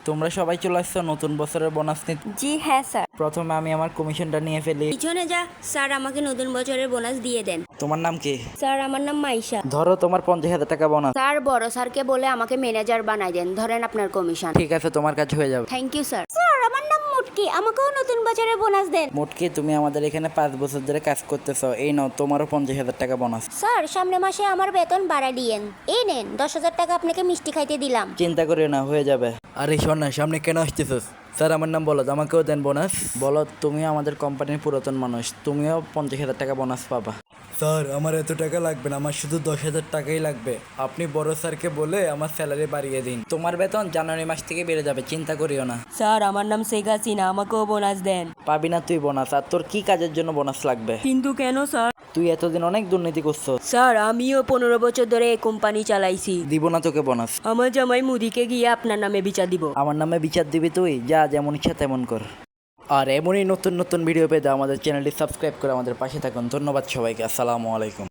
তোমরা সবাই চলে আসছো নতুন বছরের বোনাস নিতে। জি হ্যাঁ স্যার। প্রথমে আমি আমার কমিশনটা নিয়ে ফেলি। পিছনে যা স্যার, আমাকে নতুন বছরের বোনাস দিয়ে দেন। তোমার নাম কি? স্যার আমার নাম মাইশা। ধরো তোমার 50,000 টাকা বোনাস। স্যার বড় স্যারকে বলে আমাকে ম্যানেজার বানাই দেন, ধরেন আপনার কমিশন। ঠিক আছে, তোমার কাজ হয়ে যাবে। Thank you sir. স্যার আমার নাম মুটকি, আমাকেও নতুন বছরের বোনাস দেন। মোটকি, তুমি আমাদের এখানে 5 বছর ধরে কাজ করতেছো, এই নাও তোমারও 50,000 টাকা বোনাস। স্যার সামনে মাসে আমার বেতন বাড়া দিয়েন। এই নেন 10,000 টাকা আপনাকে মিষ্টি খাইতে দিলাম। চিন্তা করিও না, হয়ে যাবে। আরে শোন না, সামনে কেন আসতেছিস? স্যার আমার নাম বলদ, আমাকেও দেন বোনাস। বলদ, তুমিও আমাদের কোম্পানির পুরাতন মানুষ, তুমিও 50,000 টাকা বোনাস পাবা। স্যার আমার এত টাকা লাগবে না, আমার শুধু 10,000 টাকাই লাগবে। আপনি বড় স্যারকে বলে আমার স্যালারি বাড়িয়ে দিন। তোমার বেতন জানুয়ারি মাস থেকে বেড়ে যাবে, চিন্তা করিও না। স্যার আমার নাম শেখ হাসিনা, আমাকেও বোনাস দেন। পাবি না তুই বোনাস। আর তোর কি কাজের জন্য বোনাস লাগবে? কিন্তু কেন স্যার? তুই এতদিন অনেক দুর্নীতি করছো। স্যার আমিও 15 বছর ধরে এই কোম্পানি চালাইছি। দিব না তোকে বোনাস। আমার জামাই মুদিকে গিয়ে আপনার নামে বিচার দিব। আমার নামে বিচার দিবি তুই? যা, যেমন ইচ্ছা তেমন কর। আর এমনই নতুন নতুন ভিডিও পেতে আমাদের চ্যানেলটি সাবস্ক্রাইব করে আমাদের পাশে থাকুন। ধন্যবাদ সবাইকে। আসসালামু আলাইকুম।